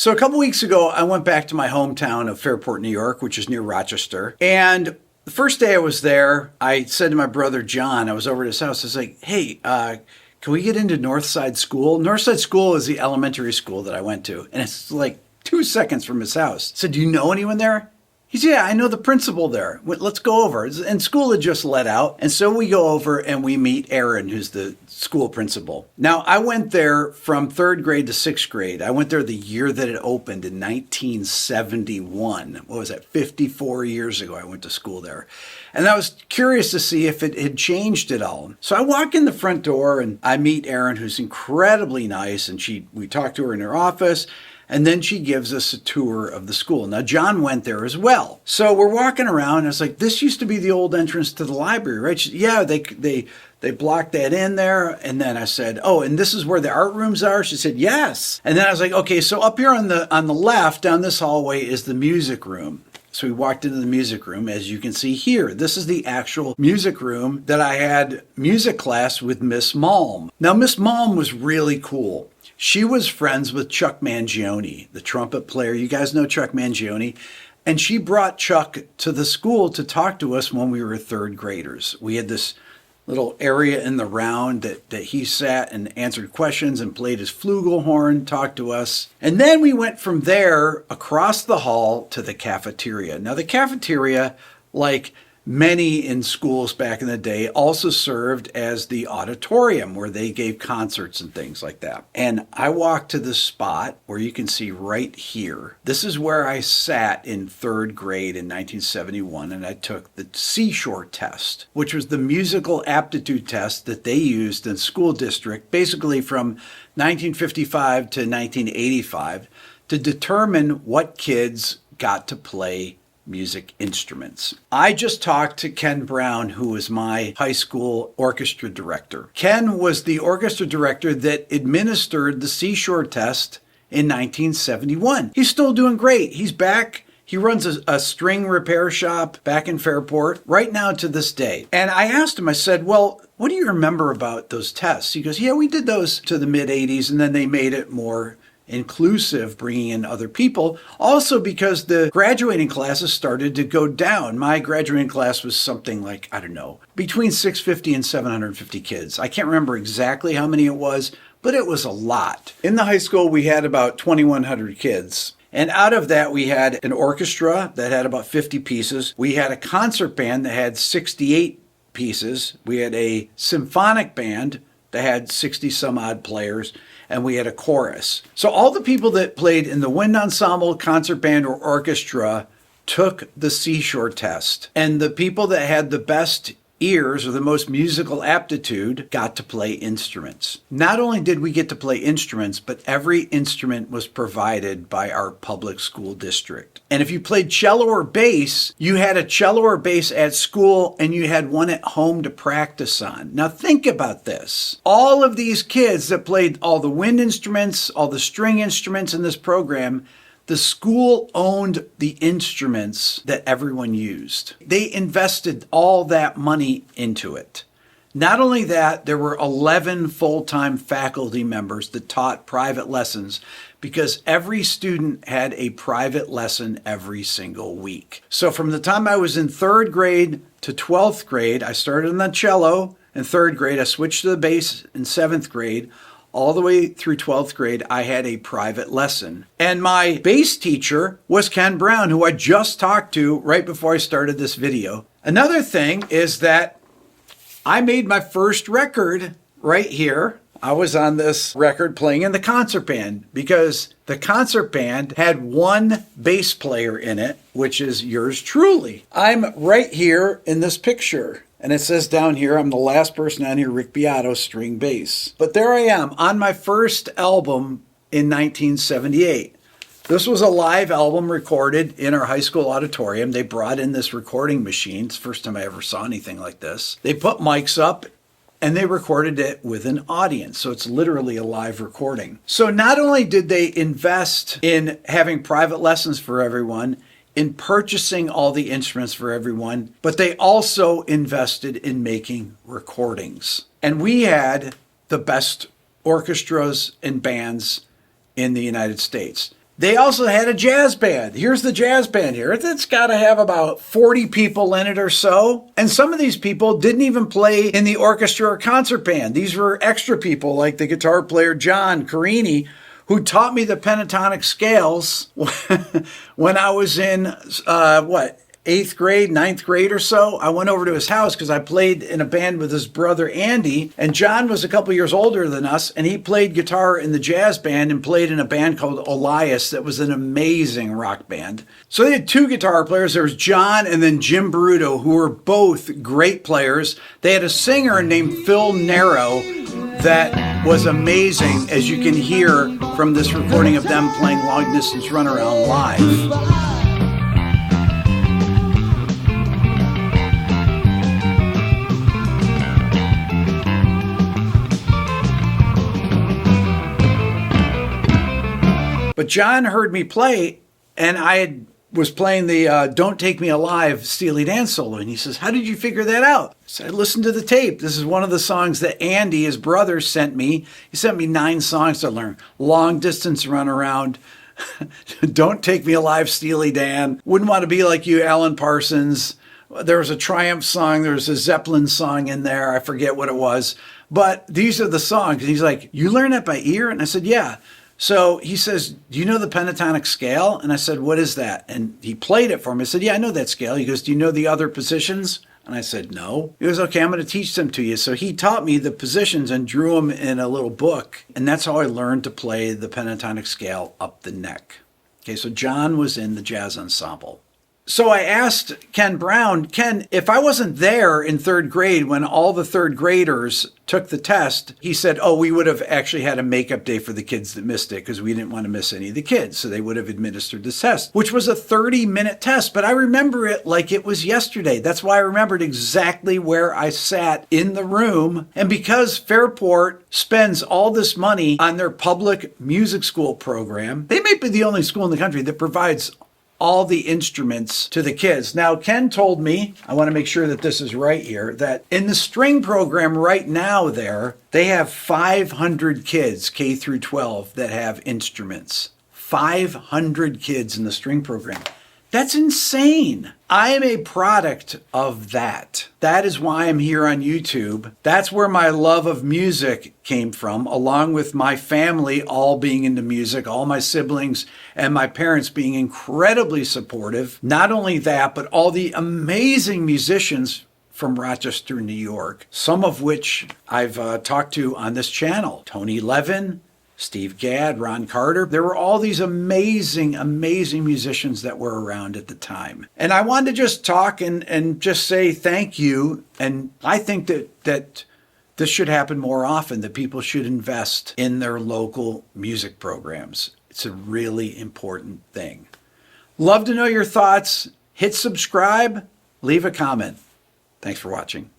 So a couple weeks ago, I went back to my hometown of Fairport, New York, which is near Rochester. And the first day I was there, I said to my brother John, I was over at his house, I was like, hey, can we get into Northside School? Northside School is the elementary school that I went to. And it's like 2 seconds from his house. I said, do you know anyone there? He said, yeah, I know the principal there. Let's go over. And school had just let out. And so we go over and we meet Aaron, who's the school principal. Now, I went there from 3rd grade to 6th grade. I went there the year that it opened in 1971. What was that? 54 years ago, I went to school there. And I was curious to see if it had changed at all. So I walk in the front door and I meet Erin, who's incredibly nice. And we talked to her in her office. And then she gives us a tour of the school. Now, John went there as well. So we're walking around, and I was like, this used to be the old entrance to the library, right? She said, yeah, they blocked that in there. And then I said, oh, and this is where the art rooms are? She said, yes. And then I was like, okay, so up here on the left, down this hallway, is the music room. So we walked into the music room, as you can see here. This is the actual music room that I had music class with Miss Malm. Now, Miss Malm was really cool. She was friends with Chuck Mangione, the trumpet player. You guys know Chuck Mangione. And she brought Chuck to the school to talk to us when we were 3rd graders. We had this little area in the round that he sat and answered questions and played his flugelhorn, talked to us. And then we went from there across the hall to the cafeteria. Now, the cafeteria, like many in schools back in the day, also served as the auditorium where they gave concerts and things like that. And I walked to this spot where you can see right here. This is where I sat in 3rd grade in 1971, and I took the Seashore Test, which was the musical aptitude test that they used in school district, basically from 1955 to 1985, to determine what kids got to play music instruments. I just talked to Ken Brown, who was my high school orchestra director. Ken was the orchestra director that administered the Seashore Test in 1971. He's still doing great. He's back. He runs a string repair shop back in Fairport right now to this day. And I asked him, I said, well, what do you remember about those tests? He goes, yeah, we did those to the mid 80s, and then they made it more inclusive, bringing in other people. Also because the graduating classes started to go down. My graduating class was something like, I don't know, between 650 and 750 kids. I can't remember exactly how many it was, but it was a lot. In the high school, we had about 2,100 kids. And out of that, we had an orchestra that had about 50 pieces. We had a concert band that had 68 pieces. We had a symphonic band that had 60 some odd players. And we had a chorus. So all the people that played in the wind ensemble, concert band, or orchestra took the Seashore Test. And the people that had the best ears or the most musical aptitude got to play instruments. Not only did we get to play instruments, but every instrument was provided by our public school district. And if you played cello or bass, you had a cello or bass at school and you had one at home to practice on. Now think about this. All of these kids that played all the wind instruments, all the string instruments in this program, the school owned the instruments that everyone used. They invested all that money into it. Not only that, there were 11 full-time faculty members that taught private lessons because every student had a private lesson every single week. So from the time I was in 3rd grade to 12th grade, I started on the cello. In 3rd grade, I switched to the bass in 7th grade. All the way through 12th grade, I had a private lesson. And my bass teacher was Ken Brown, who I just talked to right before I started this video. Another thing is that I made my first record right here. I was on this record playing in the concert band because the concert band had one bass player in it, which is yours truly. I'm right here in this picture. And it says down here, I'm the last person on here, Rick Beato, string bass. But there I am on my first album in 1978. This was a live album recorded in our high school auditorium. They brought in this recording machine. It's the first time I ever saw anything like this. They put mics up and they recorded it with an audience. So it's literally a live recording. So not only did they invest in having private lessons for everyone, in purchasing all the instruments for everyone, but they also invested in making recordings. And we had the best orchestras and bands in the United States. They also had a jazz band. Here's the jazz band here. It's got to have about 40 people in it or so. And some of these people didn't even play in the orchestra or concert band. These were extra people like the guitar player John Carini, who taught me the pentatonic scales when I was in, 8th grade, 9th grade or so. I went over to his house because I played in a band with his brother Andy, and John was a couple years older than us, and he played guitar in the jazz band and played in a band called Elias that was an amazing rock band. So they had two guitar players. There was John and then Jim Baruto, who were both great players. They had a singer named Phil Narrow that was amazing, as you can hear from this recording of them playing Long Distance Runaround live. But John heard me play, and I was playing the Don't Take Me Alive Steely Dan solo, and he says, "How did you figure that out?" I said, "I listened to the tape. This is one of the songs that Andy, his brother, sent me. He sent me 9 songs to learn. Long Distance Runaround, Don't Take Me Alive Steely Dan, Wouldn't Want to Be Like You, Alan Parsons. There was a Triumph song. There was a Zeppelin song in there. I forget what it was. But these are the songs." And he's like, "You learn that by ear?" And I said, "Yeah." So he says, "Do you know the pentatonic scale?" And I said, "What is that?" And he played it for me. I said, "Yeah, I know that scale." He goes, "Do you know the other positions?" And I said, "No." He goes, "Okay, I'm going to teach them to you." So he taught me the positions and drew them in a little book. And that's how I learned to play the pentatonic scale up the neck. Okay, so John was in the jazz ensemble. So I asked Ken Brown, "Ken, if I wasn't there in 3rd grade when all the 3rd graders took the test," he said, "Oh, we would have actually had a makeup day for the kids that missed it because we didn't want to miss any of the kids. So they would have administered the test," which was a 30-minute test. But I remember it like it was yesterday. That's why I remembered exactly where I sat in the room. And because Fairport spends all this money on their public music school program, they may be the only school in the country that provides all the instruments to the kids. Now, Ken told me, I want to make sure that this is right here, that in the string program right now they have 500 kids, K through 12, that have instruments. 500 kids in the string program. That's insane. I am a product of that. That is why I'm here on YouTube. That's where my love of music came from, along with my family all being into music, all my siblings and my parents being incredibly supportive. Not only that, but all the amazing musicians from Rochester, New York, some of which I've talked to on this channel. Tony Levin, Steve Gadd, Ron Carter. There were all these amazing, amazing musicians that were around at the time. And I wanted to just talk and just say thank you. And I think that this should happen more often, that people should invest in their local music programs. It's a really important thing. Love to know your thoughts. Hit subscribe, leave a comment. Thanks for watching.